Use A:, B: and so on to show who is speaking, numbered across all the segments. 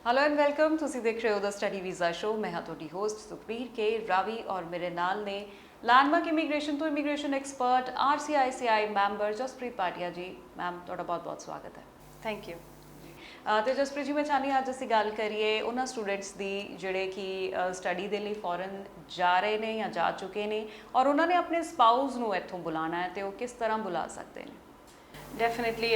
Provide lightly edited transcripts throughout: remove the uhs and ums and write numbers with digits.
A: Hello and welcome ਤੁਸੀਂ ਦੇਖ ਰਹੇ ਹੋ ਦ ਸਟੱਡੀ ਵੀਜ਼ਾ ਸ਼ੋ। ਮੈਂ ਹਾਂ ਤੁਹਾਡੀ ਹੋਸਟ ਸੁਖਬੀਰ ਕੇ ਰਾਵੀ ਔਰ ਮੇਰੇ ਨਾਲ ਨੇ ਲੈਂਡਮਾਰਕ ਇਮੀਗ੍ਰੇਸ਼ਨ ਤੋਂ immigration expert RCICI member Jaspreet Patia ji. Ma'am ਤੁਹਾਡਾ ਬਹੁਤ-ਬਹੁਤ ਸਵਾਗਤ ਹੈ।
B: Thank you.
A: ਤੇ ਜਸਪ੍ਰੀਤ ਜੀ, ਮੈਂ ਚਾਹੁੰਦੀ ਹਾਂ ਅੱਜ ਅਸੀਂ ਗੱਲ ਕਰੀਏ ਉਹਨਾਂ ਸਟੂਡੈਂਟਸ ਦੀ ਜਿਹੜੇ ਕਿ ਸਟੱਡੀ ਦੇ ਲਈ ਫੋਰਨ ਜਾ ਰਹੇ ਨੇ ਜਾਂ ਜਾ ਚੁੱਕੇ ਨੇ ਔਰ ਉਹਨਾਂ ਨੇ ਆਪਣੇ ਸਪਾਊਸ ਨੂੰ ਇੱਥੋਂ ਬੁਲਾਉਣਾ ਹੈ ਤੇ ਉਹ ਕਿਸ ਤਰ੍ਹਾਂ ਬੁਲਾ ਸਕਦੇ ਨੇ।
B: Definitely,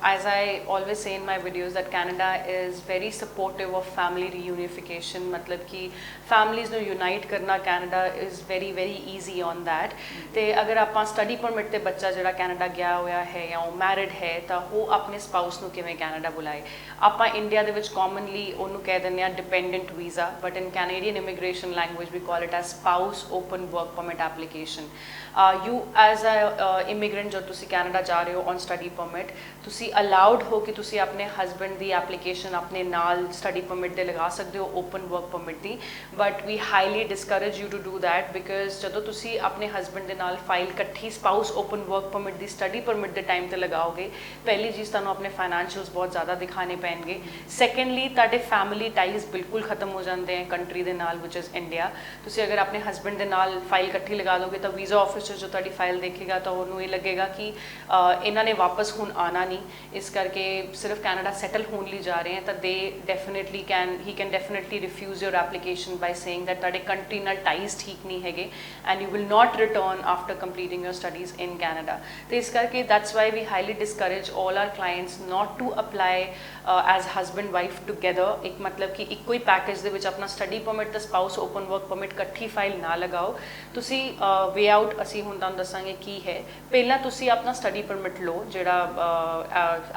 B: as I always say in my videos that Canada is very supportive of family reunification. मतलब कि families ਨੂੰ unite करना Canada is very easy on that. ਤੇ अगर ਆਪਾਂ study permit ਤੇ ਬੱਚਾ ਜਿਹੜਾ Canada ਗਿਆ ਹੋਇਆ ਹੈ ਜਾਂ ਉਹ married ਹੈ ਤਾਂ ਉਹ ਆਪਣੇ spouse ਨੂੰ ਕਿਵੇਂ Canada ਬੁਲਾਏ। ਆਪਾਂ ਇੰਡੀਆ ਦੇ ਵਿੱਚ commonly ਉਹਨੂੰ ਕਹਿ ਦਿੰਦੇ ਆ dependent visa, but in Canadian immigration language we call it as spouse open work permit application. You as a immigrant ਜੋ ਤੁਸੀਂ Canada ਜਾ ਰਹੇ ਹੋ on study permit, ਤੁਸੀਂ allowed ਹੋ ਕਿ ਤੁਸੀਂ ਆਪਣੇ husband ਦੀ application ਆਪਣੇ ਨਾਲ study permit ਦੇ ਲਗਾ ਸਕਦੇ ਹੋ open work permit the, but we highly discourage you to do that because ਜਦੋਂ ਤੁਸੀਂ ਆਪਣੇ husband ਦੇ ਨਾਲ ਫਾਈਲ ਇਕੱਠੀ spouse open work permit ਦੀ study permit ਦੇ ਟਾਈਮ ਤੇ ਲਗਾਓਗੇ, ਪਹਿਲੀ ਚੀਜ਼ ਤੁਹਾਨੂੰ ਆਪਣੇ financials ਬਹੁਤ ਜ਼ਿਆਦਾ ਦਿਖਾਣੇ ਪੈਣਗੇ। secondly, ਤੁਹਾਡੇ family ties ਬਿਲਕੁਲ ਖਤਮ ਹੋ ਜਾਂਦੇ हैं ਕੰਟਰੀ ਦੇ ਨਾਲ which is India। ਤੁਸੀਂ ਅਗਰ ਆਪਣੇ husband ਦੇ ਨਾਲ ਫਾਈਲ ਇਕੱਠੀ ਲਗਾ ਦੋਗੇ ਤਾਂ ਵੀਜ਼ਾ ਆਫਿਸਰ ਜੋ ਤੁਹਾਡੀ ਫਾਈਲ ਦੇਖੇਗਾ ਤਾਂ ਉਹਨੂੰ ਇਹ ਲੱਗੇਗਾ ਕਿ ਇਹਨਾਂ ਨੇ ਵਾਪਸ ਹੁਣ ਆਣਾ ਨਹੀਂ, ਇਸ ਕਰਕੇ ਸਿਰਫ ਕੈਨੇਡਾ ਸੈਟਲ ਹੋਣ ਲਈ ਜਾ ਰਹੇ हैं ਤਾਂ he can definitely refuse your application by saying that ਤੁਹਾਡੇ ਕੰਟਰੀ ਨਾਲ ਟਾਈਜ਼ ਠੀਕ ਨਹੀਂ ਹੈਗੇ and you will not return after completing your studies in Canada। ਤੇ ਇਸ ਕਰਕੇ that's why we highly discourage all our clients not to apply as husband wife together। ਇੱਕ ਮਤਲਬ ਕਿ ਇੱਕੋ ਹੀ ਪੈਕੇਜ ਦੇ ਵਿੱਚ ਆਪਣਾ ਸਟੱਡੀ ਪਰਮਿਟ ਤੇ ਸਪਾਊਸ ਓਪਨ ਵਰਕ ਪਰਮਿਟ ਇਕੱਠੀ ਫਾਈਲ ਨਾ ਲਗਾਓ। ਤੁਸੀਂ ਵੇ ਆਊਟ ਅਸੀਂ ਹੁਣ ਤੁਹਾਨੂੰ ਦੱਸਾਂਗੇ ਕੀ ਹੈ। ਪਹਿਲਾਂ ਤੁਸੀਂ ਆਪਣਾ ਸਟੱਡੀ ਪਰਮਿਟ ਲਓ, ਜਿਹੜਾ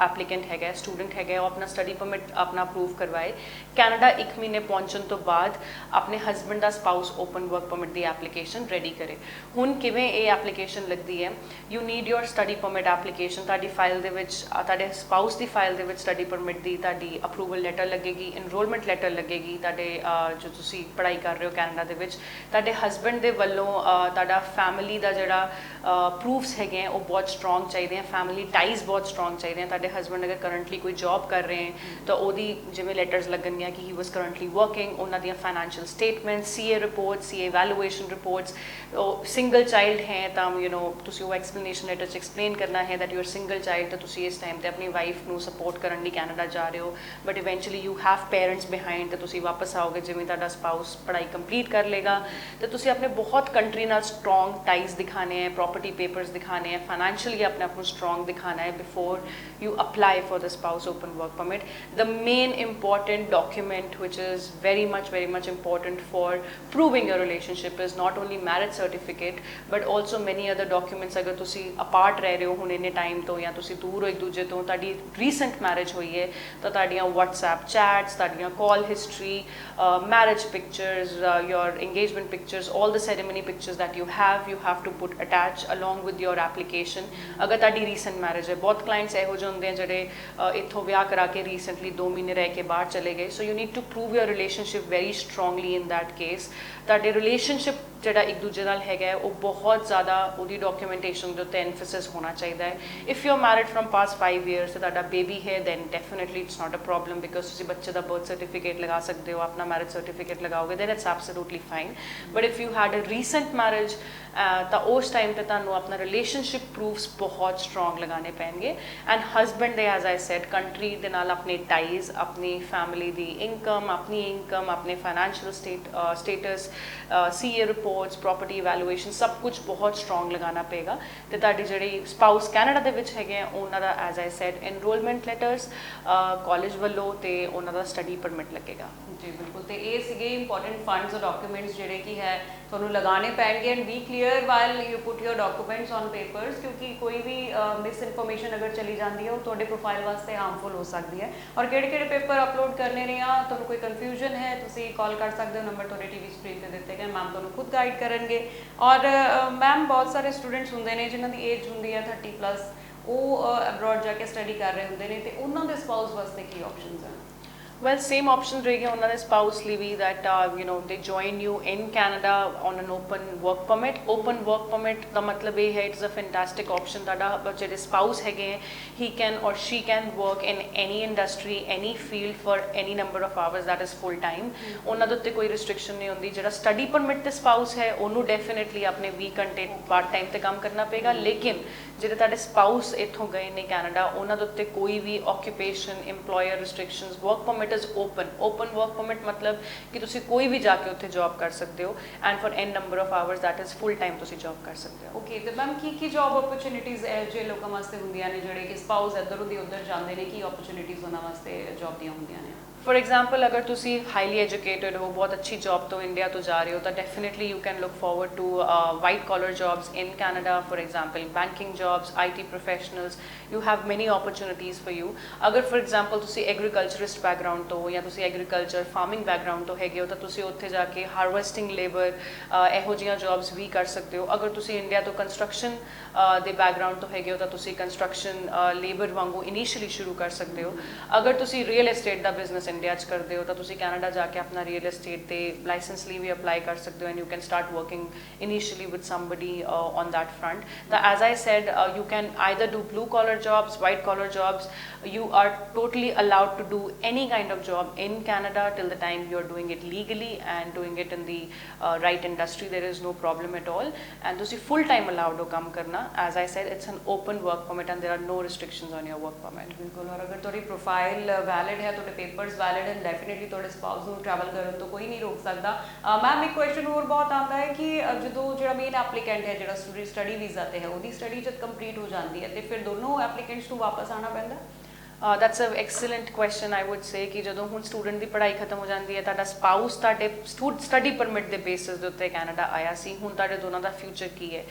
B: ਐਪਲੀਕੈਂਟ ਹੈਗਾ ਸਟੂਡੈਂਟ ਹੈਗਾ ਉਹ ਆਪਣਾ ਸਟੱਡੀ ਪਰਮਿਟ ਆਪਣਾ ਅਪਰੂਵ ਕਰਵਾਏ। ਕੈਨੇਡਾ 1 ਮਹੀਨੇ ਪਹੁੰਚਣ ਤੋਂ ਬਾਅਦ ਆਪਣੇ ਹਸਬੈਂਡ ਦਾ ਸਪਾਊਸ ਓਪਨ ਵਰਕ ਪਰਮਿਟ ਦੀ ਐਪਲੀਕੇਸ਼ਨ ਰੈਡੀ ਕਰੇ। ਹੁਣ ਕਿਵੇਂ ਇਹ ਐਪਲੀਕੇਸ਼ਨ ਲੱਗਦੀ ਹੈ, you need your study permit application. ਤੁਹਾਡੀ ਫਾਈਲ ਦੇ ਵਿੱਚ ਤੁਹਾਡੇ ਸਪਾਊਸ ਦੀ ਫਾਈਲ ਦੇ ਵਿੱਚ ਸਟੱਡੀ ਪਰਮਿਟ ਦੀ ਤੁਹਾਡੀ ਅਪਰੂਵਲ ਲੈਟਰ ਲੱਗੇਗੀ, ਇਨਰੋਲਮੈਂਟ ਲੈਟਰ ਲੱਗੇਗੀ। ਤੁਹਾਡੇ ਜੋ ਤੁਸੀਂ ਪੜ੍ਹਾਈ ਕਰ ਰਹੇ ਹੋ ਕੈਨੇਡਾ ਦੇ ਵਿੱਚ, ਤੁਹਾਡੇ ਹਸਬੈਂਡ ਦੇ ਵੱਲੋਂ ਤੁਹਾਡਾ ਫੈਮਿਲੀ ਦਾ ਜਿਹੜਾ ਪ੍ਰੂਫਸ ਹੈਗੇ ਉਹ ਬਹੁਤ ਸਟਰੋਂਗ ਚਾਹੀਦੇ ਆ, ਫੈਮਿਲੀ ਟਾਈਜ਼ ਬਹੁਤ ਸਟਰੋਂਗ ਚਾਹੀਦੇ ਆ। ਤੁਹਾਡੇ ਹਸਬੈਂਡ ਅਗਰ ਕਰੰਟਲੀ ਕੋਈ ਜੌਬ ਕਰ ਰਹੇ ਹੈ ਤਾਂ ਉਹਦੀ ਜਿਵੇਂ ਲੈਟਰਸ ਲੱਗਣਗੀਆਂ ਕਿ ਹੀ ਵਾਸ ਕਰੰਟਲੀ ਵਰਕਿੰਗ, ਉਹਨਾਂ ਦੀਆਂ financial statements, CA reports, CA valuation reports. ਉਹ ਸਿੰਗਲ ਚਾਈਲਡ ਹੈ ਤਾਂ ਤੁਸੀਂ ਉਹ ਐਕਸਪਲੇਨੇਸ਼ਨ ਲੈਟਰ 'ਚ ਐਕਸਪਲੇਨ ਕਰਨਾ ਹੈ that you are single child, ਤਾਂ ਤੁਸੀਂ ਇਸ ਟਾਈਮ 'ਤੇ ਆਪਣੀ ਵਾਈਫ ਨੂੰ ਸਪੋਰਟ ਕਰਨ ਲਈ ਕੈਨੇਡਾ ਜਾ ਰਹੇ ਹੋ, but eventually you have parents behind. ਤਾਂ ਤੁਸੀਂ ਵਾਪਸ ਆਓਗੇ ਜਿਵੇਂ ਤੁਹਾਡਾ ਸਪਾਊਸ ਪੜ੍ਹਾਈ ਕੰਪਲੀਟ ਕਰ ਲੇਗਾ ਤਾਂ ਤੁਸੀਂ ਆਪਣੇ ਬਹੁਤ ਕੰਟਰੀ ਨਾਲ ਸਟਰੋਂਗ ਟਾਈਜ਼ ਦਿਖਾਣੇ ਹੈ, ਪ੍ਰੋਪਰਟੀ ਪੇਪਰਸ ਦਿਖਾਣੇ ਹੈ, ਫਾਈਨੈਂਸ਼ੀਅਲੀ ਆਪਣੇ ਆਪ ਨੂੰ ਸਟਰੋਂਗ ਦਿਖਾਣਾ ਹੈ before you apply for the spouse open work permit। The main important document which is very much important for proving your relationship is not only marriage certificate but also many other documents। अगर तुसी apart रह रहे हो हुण इन्ने time तो या तुसी दूर हो एक दूजे तो, तुहाडी recent marriage हुई है तो तुहाडियां WhatsApp chats, तुहाडियां call history, marriage pictures, your engagement pictures, all the ceremony pictures that you have to put attach along with your application। अगर तुहाडी recent marriage है, बहुत clients ਇਹੋ ਜਿਹੇ ਹੁੰਦੇ ਆ ਜਿਹੜੇ ਇੱਥੋਂ ਵਿਆਹ ਕਰਾ ਕੇ ਰੀਸੈਂਟਲੀ 2 ਮਹੀਨੇ ਰਹਿ ਕੇ ਬਾਹਰ ਚਲੇ ਗਏ। So you need to prove your relationship very strongly in that case. ਤੁਹਾਡੇ ਰਿਲੇਸ਼ਨਸ਼ਿਪ ਜਿਹੜਾ ਇੱਕ ਦੂਜੇ ਨਾਲ ਹੈਗਾ ਉਹ ਬਹੁਤ ਜ਼ਿਆਦਾ ਉਹਦੀ ਡਾਕੂਮੈਂਟੇਸ਼ਨ ਦੇ ਉੱਤੇ ਐਨਫਸਿਸ ਹੋਣਾ ਚਾਹੀਦਾ ਹੈ। If you are married from past 5 years ਤੇ ਤੁਹਾਡਾ ਬੇਬੀ ਹੈ then definitely it's not a problem because ਤੁਸੀਂ ਬੱਚੇ ਦਾ ਬਰਥ ਸਰਟੀਫਿਕੇਟ ਲਗਾ ਸਕਦੇ ਹੋ, ਆਪਣਾ ਮੈਰਿਜ ਸਰਟੀਫਿਕੇਟ ਲਗਾਓਗੇ then it's absolutely fine. But if you had a recent marriage ਤਾਂ ਉਸ ਟਾਈਮ 'ਤੇ ਤੁਹਾਨੂੰ ਆਪਣਾ ਰਿਲੇਸ਼ਨਸ਼ਿਪ ਪ੍ਰੂਫਸ ਬਹੁਤ ਸਟਰੋਂਗ ਲਗਾਉਣੇ ਪੈਣਗੇ। ਐਂਡ ਹਸਬੈਂਡ ਦੇ ਐਜ਼ ਆਈ ਸੈਡ ਕੰਟਰੀ ਦੇ ਨਾਲ ਆਪਣੇ ਟਾਈਜ਼, ਆਪਣੀ ਫੈਮਿਲੀ ਦੀ ਇਨਕਮ, ਆਪਣੇ financial status, CA reports, property evaluation ਸਭ ਕੁਝ ਬਹੁਤ ਸਟਰੋਂਗ ਲਗਾਉਣਾ ਪਏਗਾ। ਅਤੇ ਤੁਹਾਡੀ ਜਿਹੜੀ ਸਪਾਊਸ ਕੈਨੇਡਾ ਦੇ ਵਿੱਚ ਹੈਗੇ ਆ ਉਹਨਾਂ ਦਾ as I said enrolment letters college ਵੱਲੋਂ ਅਤੇ ਉਹਨਾਂ ਦਾ ਸਟੱਡੀ ਪਰਮਿਟ ਲੱਗੇਗਾ।
A: ਜੀ ਬਿਲਕੁਲ। ਤੇ ਇਹ ਸੀਗੇ ਇੰਪੋਰਟੈਂਟ ਫੰਡਸ ਔਰ ਡਾਕੂਮੈਂਟਸ ਜਿਹੜੇ ਕਿ ਹੈ ਤੁਹਾਨੂੰ ਲਗਾਉਣੇ ਪੈਣਗੇ and be clear while you put your documents on papers, ਕਿਉਂਕਿ ਕੋਈ ਵੀ ਮਿਸ ਇਨਫੋਰਮੇਸ਼ਨ ਅਗਰ ਚਲੀ ਜਾਂਦੀ ਹੈ ਉਹ ਤੁਹਾਡੇ ਪ੍ਰੋਫਾਈਲ ਵਾਸਤੇ ਹਾਰਮਫੁਲ ਹੋ ਸਕਦੀ ਹੈ। ਔਰ ਕਿਹੜੇ ਪੇਪਰ ਅਪਲੋਡ ਕਰਨੇ ਨੇ ਆ ਤੁਹਾਨੂੰ ਕੋਈ ਕਨਫਿਊਜ਼ਨ ਹੈ ਤੁਸੀਂ ਕਾਲ ਕਰ ਸਕਦੇ ਹੋ, ਨੰਬਰ ਤੁਹਾਡੇ TV ਸਕਰੀਨ 'ਤੇ ਦਿੱਤੇ ਗਏ, ਮੈਮ ਤੁਹਾਨੂੰ ਖੁਦ ਗਾਈਡ ਕਰਨਗੇ। ਔਰ ਮੈਮ ਬਹੁਤ ਸਾਰੇ ਸਟੂਡੈਂਟਸ ਹੁੰਦੇ ਨੇ ਜਿਨ੍ਹਾਂ ਦੀ ਏਜ ਹੁੰਦੀ ਹੈ 30+, ਉਹ ਅਬਰੋਡ ਜਾ ਕੇ ਸਟੱਡੀ ਕਰ ਰਹੇ ਹੁੰਦੇ ਨੇ ਤੇ ਉਹਨਾਂ ਦੇ ਸਪਾਊਸ ਵਾਸਤੇ ਕੀ ਆਪਸ਼ਨਸ ਹਨ?
B: Well, same option रहेगी उन्होंने spouse ਲਈ ਵੀ that you know they join you in Canada on an open work permit. Open work permit ਦਾ ਮਤਲਬ ਇਹ ਹੈ it's a fantastic option ਤੁਹਾਡਾ ਜਿਹੜੇ spouse ਹੈਗੇ ਹੈ he can or she can work in any industry, any field for any number of hours that is full time. ਉਹਨਾਂ ਦੇ ਉੱਤੇ ਕੋਈ restriction ਨਹੀਂ ਹੁੰਦੀ. ਜਿਹੜਾ study permit ਤੇ spouse ਹੈ ਉਹਨੂੰ definitely ਆਪਣੇ 20 ਘੰਟੇ part time ਤੇ ਕੰਮ ਕਰਨਾ ਪਏਗਾ ਲੇਕਿਨ ਜਿਹੜੇ ਤੁਹਾਡੇ spouse ਇੱਥੋਂ ਗਏ ਨੇ ਕੈਨੇਡਾ ਉਹਨਾਂ ਦੇ ਉੱਤੇ ਕੋਈ ਵੀ occupation, employer restrictions, work permit is open work permit ਮਤਲਬ ਕਿ ਤੁਸੀਂ ਕੋਈ ਵੀ ਜਾ ਕੇ ਉੱਥੇ ਜੌਬ ਕਰ ਸਕਦੇ ਹੋ and for n number of hours that is full time ਤੁਸੀਂ ਜੌਬ ਕਰ ਸਕਦੇ ਹੋ।
A: ਓਕੇ ਤੇ ਮੈਮ ਕੀ ਜੌਬ ਓਪਰਚੁਨਿਟੀਜ਼ ਹੈ ਜੇ ਲੋਕਾਂ ਵਾਸਤੇ ਹੁੰਦੀਆਂ ਨੇ ਜਿਹੜੇ ਕਿ ਸਪਾਊਸ ਇੱਧਰੋਂ ਦੀ ਉੱਧਰ ਜਾਂਦੇ ਨੇ ਕੀ ਓਪਰਚੁਨਿਟੀਜ਼ ਉਹਨਾਂ ਵਾਸਤੇ ਜੌਬ ਦੀਆਂ ਹੁੰਦੀਆਂ ਨੇ?
B: For example, अगर तुसी highly educated हो, बहुत अच्छी job तो इंडिया तो जा रहे हो, तो definitely you can look forward to white collar jobs in Canada. For example, banking jobs, IT professionals, you have many opportunities for you. अगर for example तुसी agriculturist background तो या तुसी agriculture farming background तो हैगे हो तो तुसी उत्थे जाके harvesting labor ਇਹੋ ਜਿਹੀਆਂ jobs भी कर सकते हो. अगर तुसी इंडिया तो construction ਦੇ background तो हैगे हो तो तुसी construction labor वांगू initially शुरू कर सकते हो. अगर तुसी real estate ਦਾ business ਇੰਡੀਆ 'ਚ ਕਰਦੇ ਹੋ ਤਾਂ ਤੁਸੀਂ ਕੈਨੇਡਾ ਜਾ ਕੇ ਆਪਣਾ ਰੀਅਲ ਏਸਟੇਟ ਤੇ ਲਾਇਸੈਂਸ ਲਈ ਵੀ ਅਪਲਾਈ ਕਰ ਸਕਦੇ ਹੋ and you can start working initially with somebody on that front ਤਾਂ as I said you can either do blue collar jobs white collar jobs you are totally allowed to do any kind of job in Canada till the time you are doing it legally and doing it in the right industry. There is no problem at all and ਤੁਸੀਂ full time allowed ਹੋ ਕੰਮ ਕਰਨਾ. As I said, it's an open work permit and there are no restrictions on your work permit.
A: ਬਿਲਕੁਲ ਔਰ ਅਗਰ ਤੁਹਾਡੀ profile valid ਹੈ ਤੁਹਾਡੇ ਪੇਪਰਸ ਵੈਲਿਡ ਹੈ ਡੈਫੀਨਿਟਲੀ ਤੁਹਾਡੇ ਸਪਾਊਸ ਨੂੰ ਟਰੈਵਲ ਕਰਨ ਤੋਂ ਕੋਈ ਨਹੀਂ ਰੋਕ ਸਕਦਾ। ਮੈਮ ਇੱਕ ਕੁਐਸਚਨ ਹੋਰ ਬਹੁਤ ਆਉਂਦਾ ਹੈ ਕਿ ਜਦੋਂ ਜਿਹੜਾ ਮੇਨ ਐਪਲੀਕੈਂਟ ਹੈ ਜਿਹੜਾ ਸਟੱਡੀ ਵੀਜ਼ਾ ਤੇ ਹੈ ਉਹਦੀ ਸਟੱਡੀ ਜਦ ਕੰਪਲੀਟ ਹੋ ਜਾਂਦੀ ਹੈ ਤੇ ਫਿਰ ਦੋਨੋਂ ਐਪਲੀਕੈਂਟਸ ਨੂੰ ਵਾਪਸ ਆਉਣਾ ਪੈਂਦਾ?
B: That's an excellent question. I would say ਕਿ ਜਦੋਂ ਹੁਣ ਸਟੂਡੈਂਟ ਦੀ ਪੜ੍ਹਾਈ ਖਤਮ ਹੋ ਜਾਂਦੀ ਹੈ ਤੁਹਾਡਾ ਸਪਾਊਸ ਤੁਹਾਡੇ ਸਟੱਡੀ ਪਰਮਿਟ ਦੇ ਬੇਸਿਸ ਦੇ ਉੱਤੇ ਕੈਨੇਡਾ ਆਇਆ ਸੀ ਹੁਣ ਤੁਹਾਡੇ ਦੋਨਾਂ ਦਾ ਫਿਊਚਰ ਕੀ ਹੈ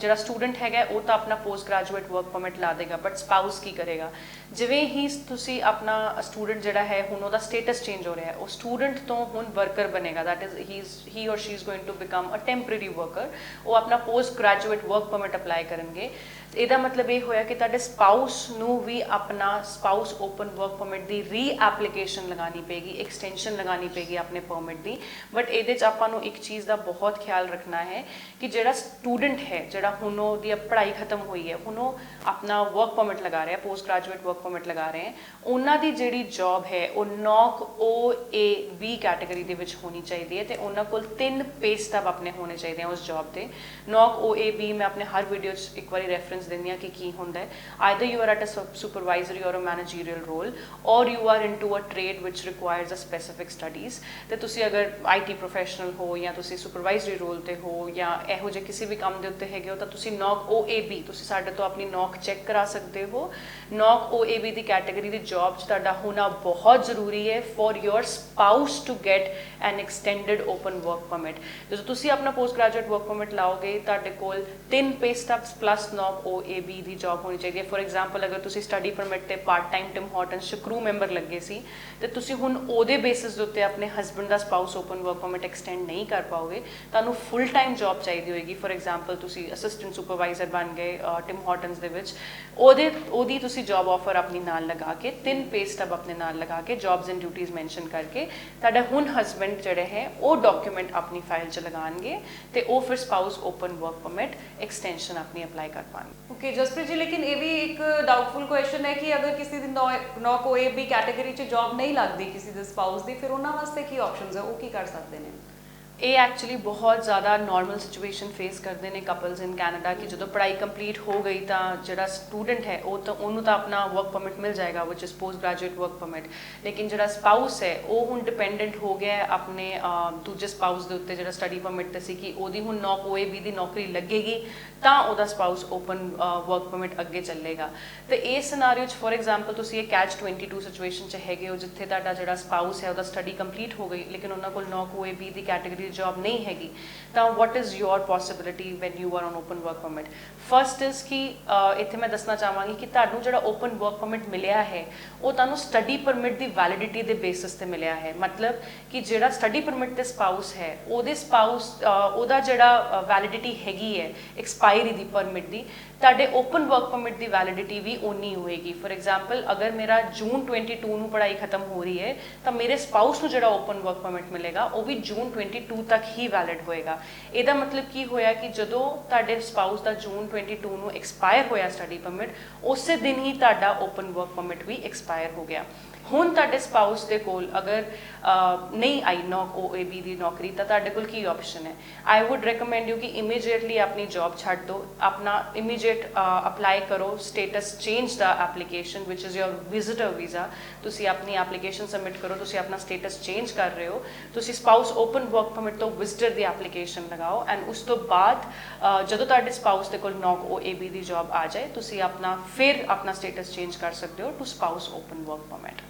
B: ਜਿਹੜਾ ਸਟੂਡੈਂਟ ਹੈਗਾ ਉਹ ਤਾਂ ਆਪਣਾ ਪੋਸਟ ਗ੍ਰੈਜੂਏਟ ਵਰਕ ਪਰਮਿਟ ਲਾ ਦੇਗਾ ਬਟ ਸਪਾਊਸ ਕੀ ਕਰੇਗਾ ਜਿਵੇਂ ਹੀ ਤੁਸੀਂ ਆਪਣਾ ਸਟੂਡੈਂਟ ਜਿਹੜਾ ਹੈ ਹੁਣ ਉਹਦਾ ਸਟੇਟਸ ਚੇਂਜ ਹੋ ਰਿਹਾ ਹੈ ਉਹ ਸਟੂਡੈਂਟ ਤੋਂ ਹੁਣ ਵਰਕਰ ਬਣੇਗਾ that is he or she is going to become a temporary worker ਉਹ ਆਪਣਾ post graduate work permit apply ਕਰਨਗੇ ਇਹਦਾ ਮਤਲਬ ਇਹ ਹੋਇਆ ਕਿ ਤੁਹਾਡੇ ਸਪਾਊਸ ਨੂੰ ਵੀ ਆਪਣਾ ਸਪਾਊਸ ਓਪਨ ਵਰਕ ਪਰਮਿਟ ਦੀ ਰੀਐਪਲੀਕੇਸ਼ਨ ਲਗਾਉਣੀ ਪਏਗੀ ਐਕਸਟੈਂਸ਼ਨ ਲਗਾਉਣੀ ਪਏਗੀ ਆਪਣੇ ਪਰਮਿਟ ਦੀ ਬਟ ਇਹਦੇ 'ਚ ਆਪਾਂ ਨੂੰ ਇੱਕ ਚੀਜ਼ ਦਾ ਬਹੁਤ ਖਿਆਲ ਰੱਖਣਾ ਹੈ ਕਿ ਜਿਹੜਾ ਸਟੂਡੈਂਟ ਹੈ ਜਿਹੜਾ ਹੁਣ ਉਹਦੀ ਪੜ੍ਹਾਈ ਖਤਮ ਹੋਈ ਹੈ ਹੁਣ ਉਹ ਆਪਣਾ ਵਰਕ ਪਰਮਿਟ ਲਗਾ ਰਿਹਾ ਪੋਸਟ ਗ੍ਰੈਜੂਏਟ ਵਰਕ ਪਰਮਿਟ ਲਗਾ ਰਹੇ ਹੈ ਉਹਨਾਂ ਦੀ ਜਿਹੜੀ ਜੌਬ ਹੈ ਉਹ ਨੌਕ OAB ਕੈਟਾਗਰੀ ਦੇ ਵਿੱਚ ਹੋਣੀ ਚਾਹੀਦੀ ਹੈ ਅਤੇ ਉਹਨਾਂ ਕੋਲ 3 ਪੇ ਸਟੱਬ ਆਪਣੇ ਹੋਣੇ ਚਾਹੀਦੇ ਆ ਉਸ ਜੌਬ 'ਤੇ ਨੌਕ OAB ਮੈਂ ਆਪਣੇ ਹਰ ਵੀਡੀਓ 'ਚ ਇੱਕ ਵਾਰੀ ਰੈਫਰੈਂਸ ਦਿੰਦੀ ਹਾਂ ਕਿ ਕੀ ਹੁੰਦਾ ਹੈ either you are at a supervisory or a managerial role or you are into a trade which requires a specific studies ਅਤੇ ਤੁਸੀਂ ਅਗਰ IT ਪ੍ਰੋਫੈਸ਼ਨਲ ਹੋ ਜਾਂ ਤੁਸੀਂ ਸੁਪਰਵਾਈਜ਼ਰੀ ਰੋਲ 'ਤੇ ਹੋ ਜਾਂ ਇਹੋ ਜਿਹੇ ਕਿਸੇ ਵੀ ਕੰਮ ਦੇ ਉੱਤੇ ਹੈਗੇ ਹੋ ਤਾਂ ਤੁਸੀਂ ਨੌਕ OAB ਤੁਸੀਂ ਸਾਡੇ ਤੋਂ ਆਪਣੀ ਨੌਕ ਚੈੱਕ ਕਰਾ ਸਕਦੇ ਹੋ ਨੌਕ OAB ਦੀ ਕੈਟਾਗਰੀ ਦੀ ਜੌਬ 'ਚ ਤੁਹਾਡਾ ਹੋਣਾ ਬਹੁਤ ਜ਼ਰੂਰੀ ਹੈ for your spouse to get an extended open work permit ਜਦੋਂ ਤੁਸੀਂ ਆਪਣਾ ਪੋਸਟ ਗ੍ਰੈਜੂਏਟ ਵਰਕ ਪਰਮਿਟ ਲਾਓਗੇ ਤੁਹਾਡੇ ਕੋਲ 3 ਪੇ ਸਟੱਬਸ ਪਲੱਸ ਨੌਕ OAB ਦੀ ਜੌਬ ਹੋਣੀ ਚਾਹੀਦੀ ਹੈ ਫॉर एग्जांपल ਅਗਰ ਤੁਸੀਂ ਸਟੱਡੀ ਪਰਮਿਟ ਤੇ ਪਾਰਟ ਟਾਈਮ ਟਿਮ ਹਾਰਟਨਸ 'ਚ ਕਰੂ ਮੈਂਬਰ ਲੱਗੇ ਸੀ ਤੇ ਤੁਸੀਂ ਹੁਣ ਉਹਦੇ ਬੇਸਿਸ ਦੇ ਉੱਤੇ ਆਪਣੇ ਹਸਬੈਂਡ ਦਾ spouse open work permit extend ਨਹੀਂ ਕਰ ਪਾਓਗੇ ਤੁਹਾਨੂੰ ਫੁੱਲ ਟਾਈਮ ਜੌਬ ਚਾਹੀਦੀ ਹੋਏਗੀ ਫॉर एग्जांपल ਤੁਸੀਂ ਅਸਿਸਟੈਂਟ ਸੁਪਰਵਾਈਜ਼ਰ ਬਣ ਗਏ ਟਿਮ ਹਾਰਟਨਸ ਦੇ ਵਿੱਚ ਉਹਦੀ ਤੁਸੀਂ ਜੌਬ ਆਫਰ ਆਪਣੀ ਨਾਲ ਲਗਾ ਕੇ 3 ਪੇ ਸਟੱਬ ਆਪਣੇ ਨਾਲ ਲਗਾ ਕੇ ਜੌਬਸ ਐਂਡ ਡਿਊਟੀਜ਼ ਮੈਂਸ਼ਨ ਕਰਕੇ ਤੁਹਾਡਾ ਹੁਣ ਹਸਬੈਂਡ ਜਿਹੜੇ ਹੈ ਉਹ ਡਾਕੂਮੈਂਟ ਆਪਣੀ ਫਾਈਲ 'ਚ ਲਗਾਉਣਗੇ ਤੇ ਉਹ ਫਿਰ spouse open work permit extension ਆਪਣੀ ਅਪਲਾਈ ਕਰ ਪਾਉਣਗੇ।
A: ਓਕੇ ਜਸਪ੍ਰੀਤ ਜੀ ਲੇਕਿਨ ਇਹ ਵੀ ਇੱਕ ਡਾਊਟਫੁਲ ਕੁਐਸਚਨ ਹੈ ਕਿ ਅਗਰ ਕਿਸੇ ਦੀ ਨੌਕ OAB ਕੈਟਾਗਰੀ 'ਚ ਜੌਬ ਨਹੀਂ ਲੱਗਦੀ ਕਿਸੇ ਦੇ ਸਪਾਊਸ ਦੀ ਫਿਰ ਉਹਨਾਂ ਵਾਸਤੇ ਕੀ ਆਪਸ਼ਨਸ ਹੈ ਉਹ ਕੀ ਕਰ ਸਕਦੇ ਨੇ?
B: ਇਹ ਐਕਚੁਅਲੀ ਬਹੁਤ ਜ਼ਿਆਦਾ ਨਾਰਮਲ ਸਿਚੁਏਸ਼ਨ ਫੇਸ ਕਰਦੇ ਨੇ ਕਪਲਸ ਇਨ ਕੈਨੇਡਾ ਕਿ ਜਦੋਂ ਪੜ੍ਹਾਈ ਕੰਪਲੀਟ ਹੋ ਗਈ ਤਾਂ ਜਿਹੜਾ ਸਟੂਡੈਂਟ ਹੈ ਉਹਨੂੰ ਤਾਂ ਆਪਣਾ ਵਰਕ ਪਰਮਿਟ ਮਿਲ ਜਾਏਗਾ which is post graduate work permit ਲੇਕਿਨ ਜਿਹੜਾ ਸਪਾਊਸ ਹੈ ਉਹ ਹੁਣ ਡਿਪੈਂਡੈਂਟ ਹੋ ਗਿਆ ਹੈ ਆਪਣੇ ਦੂਜੇ ਸਪਾਊਸ ਦੇ ਉੱਤੇ ਜਿਹੜਾ ਸਟੱਡੀ ਪਰਮਿਟ 'ਤੇ ਸੀ ਕਿ ਉਹਦੀ ਹੁਣ ਨੌਕ OAB ਦੀ ਨੌਕਰੀ ਲੱਗੇਗੀ ਤਾਂ ਉਹਦਾ ਸਪਾਊਸ ਓਪਨ ਵਰਕ ਪਰਮਿਟ ਅੱਗੇ ਚੱਲੇਗਾ ਅਤੇ ਇਸ ਸਿਨਾਰੀਓ 'ਚ ਫॉर एग्जांपल ਤੁਸੀਂ ਇਹ catch 22 ਸਿਚੁਏਸ਼ਨ 'ਚ ਹੈਗੇ ਹੋ ਜਿੱਥੇ ਤੁਹਾਡਾ ਜਿਹੜਾ ਸਪਾਊਸ ਹੈ ਉਹਦਾ ਸਟੱਡੀ ਕੰਪਲੀਟ ਹੋ ਗਈ ਲੇਕਿਨ ਉਹਨਾਂ ਕੋਲ ਨੌਕ OAB ਦੀ ਕੈਟਾਗਰੀ ਦੀ ਜੌਬ ਨਹੀਂ ਹੈਗੀ ਤਾਂ what is your possibility when you are on open work permit? First is ਕਿ ਇੱਥੇ ਮੈਂ ਦੱਸਣਾ ਚਾਹਾਂਗੀ ਕਿ ਤੁਹਾਨੂੰ ਜਿਹੜਾ ਓਪਨ ਵਰਕ ਪਰਮਿਟ ਮਿਲਿਆ ਹੈ ਉਹ ਤੁਹਾਨੂੰ ਸਟੱਡੀ ਪਰਮਿਟ ਦੀ ਵੈਲਿਡਿਟੀ ਦੇ ਬੇਸਿਸ ਤੇ ਮਿਲਿਆ ਹੈ। ਮਤਲਬ ਕਿ ਜਿਹੜਾ ਸਟੱਡੀ ਪਰਮਿਟ ਤੇ ਸਪਾਊਸ ਹੈ ਉਹਦੇ ਸਪਾਊਸ ਉਹਦਾ ਜਿਹੜਾ ਵੈਲਿਡਿਟੀ ਹੈਗੀ ਹੈ ਐਕਸਪਾਇਰੀ ਦੀ ਪਰਮਿਟ ਦੀ, ਤੁਹਾਡੇ ਓਪਨ ਵਰਕ ਪਰਮਿਟ ਦੀ ਵੈਲਿਡਿਟੀ ਵੀ ਓਨੀ ਹੋਏਗੀ। ਫੋਰ ਐਗਜ਼ਾਮਪਲ ਅਗਰ ਮੇਰਾ ਜੂਨ 22 ਨੂੰ ਪੜ੍ਹਾਈ ਖਤਮ ਹੋ ਰਹੀ ਹੈ ਤਾਂ ਮੇਰੇ ਸਪਾਊਸ ਨੂੰ ਜਿਹੜਾ ਓਪਨ ਵਰਕ ਪਰਮਿਟ ਮਿਲੇਗਾ ਉਹ ਵੀ ਜੂਨ 22 ਤੱਕ ਹੀ ਵੈਲਿਡ ਹੋਏਗਾ। ਇਹਦਾ ਮਤਲਬ ਕੀ ਹੋਇਆ ਕਿ ਜਦੋਂ ਤੁਹਾਡੇ ਸਪਾਊਸ ਦਾ ਜੂਨ 22 ਨੂੰ ਐਕਸਪਾਇਰ ਹੋਇਆ ਸਟੱਡੀ ਪਰਮਿਟ, ਉਸੇ ਦਿਨ ਹੀ ਤੁਹਾਡਾ ਓਪਨ ਵਰਕ ਪਰਮਿਟ ਵੀ ਐਕਸਪਾਇਰ ਹੋ ਗਿਆ। ਹੁਣ ਤੁਹਾਡੇ ਸਪਾਊਸ ਦੇ ਕੋਲ ਅਗਰ ਨਹੀਂ ਆਈ OAB ਦੀ ਨੌਕਰੀ ਤਾਂ ਤੁਹਾਡੇ ਕੋਲ ਕੀ ਆਪਸ਼ਨ ਹੈ? ਆਈ ਵੁੱਡ ਰეკਮੈਂਡ ਯੂ ਕਿ ਇਮੀਡੀਏਟਲੀ ਆਪਣੀ ਜੌਬ ਛੱਡ ਦਿਓ, ਆਪਣਾ ਇਮੀਡੀਏਟ ਅਪਲਾਈ ਕਰੋ ਸਟੇਟਸ ਚੇਂਜ ਦਾ ਐਪਲੀਕੇਸ਼ਨ ਵਿਚ ਇਜ਼ ਯੋਰ ਵਿਜ਼ਿਟਰ ਵੀਜ਼ਾ। ਤੁਸੀਂ ਆਪਣੀ ਐਪਲੀਕੇਸ਼ਨ ਸਬਮਿਟ ਕਰੋ, ਤੁਸੀਂ ਆਪਣਾ ਸਟੇਟਸ ਚੇਂਜ ਕਰ ਰਹੇ ਹੋ, ਤੁਸੀਂ ਸਪਾਊਸ ਓਪਨ ਵਰਕ ਪਰਮਿਟ ਤੋਂ ਵਿਜ਼ਿਟਰ ਦੀ ਐਪਲੀਕੇਸ਼ਨ ਲਗਾਓ ਐਂਡ ਉਸ ਤੋਂ ਬਾਅਦ ਜਦੋਂ ਤੁਹਾਡੇ ਸਪਾਊਸ ਦੇ ਕੋਲ OAB ਦੀ ਜੌਬ ਆ ਜਾਏ ਤੁਸੀਂ ਫਿਰ ਆਪਣਾ ਸਟੇਟਸ ਚੇਂਜ ਕਰ ਸਕਦੇ ਹੋ to spouse open work permit.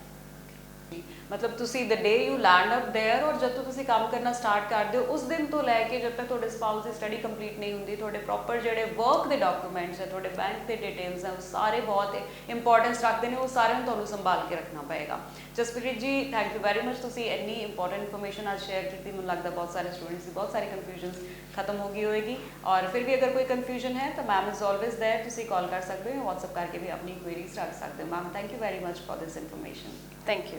A: ਮਤਲਬ ਤੁਸੀਂ the day you land up there ਔਰ ਜਦੋਂ ਤੁਸੀਂ ਕੰਮ ਕਰਨਾ ਸਟਾਰਟ ਕਰਦੇ ਹੋ ਉਸ ਦਿਨ ਤੋਂ ਲੈ ਕੇ ਜਦ ਤੱਕ ਤੁਹਾਡੇ ਸਪਾਊਸ ਦੀ ਸਟੱਡੀ ਕੰਪਲੀਟ ਨਹੀਂ ਹੁੰਦੀ, ਤੁਹਾਡੇ ਪ੍ਰੋਪਰ ਜਿਹੜੇ ਵਰਕ ਦੇ ਡਾਕੂਮੈਂਟਸ ਹੈ, ਤੁਹਾਡੇ ਬੈਂਕ ਦੇ ਡਿਟੇਲਸ ਹੈ, ਉਹ ਸਾਰੇ ਬਹੁਤ ਇੰਪੋਰਟੈਂਸ ਰੱਖਦੇ ਨੇ, ਉਹ ਸਾਰਿਆਂ ਨੂੰ ਤੁਹਾਨੂੰ ਸੰਭਾਲ ਕੇ ਰੱਖਣਾ ਪਏਗਾ। ਜਸਪ੍ਰੀਤ ਜੀ ਥੈਂਕ ਯੂ ਵੈਰੀ ਮਚ, ਤੁਸੀਂ ਇੰਨੀ ਇੰਪੋਰਟੈਂਟ ਇਨਫੋਰਮੇਸ਼ਨ ਅੱਜ ਸ਼ੇਅਰ ਕੀਤੀ। ਮੈਨੂੰ ਲੱਗਦਾ ਬਹੁਤ ਸਾਰੇ ਸਟੂਡੈਂਟਸ ਦੀ ਬਹੁਤ ਸਾਰੀ ਕਨਫਿਊਜ਼ਨਸ ਖਤਮ ਹੋ ਗਈ ਹੋਏਗੀ ਔਰ ਫਿਰ ਵੀ ਅਗਰ ਕੋਈ ਕਨਫਿਊਜ਼ਨ ਹੈ ਤਾਂ ਮੈਮ ਇਜ਼ ਆਲਵੇਜ਼ ਦੇਅਰ, ਤੁਸੀਂ ਕਾਲ ਕਰ ਸਕਦੇ ਹੋ, WhatsApp ਕਰਕੇ ਵੀ ਆਪਣੀ ਕੁਐਰੀਜ਼ ਰੱਖ ਸਕਦੇ ਹੋ। Ma'am thank you very much for this information.
B: Thank you.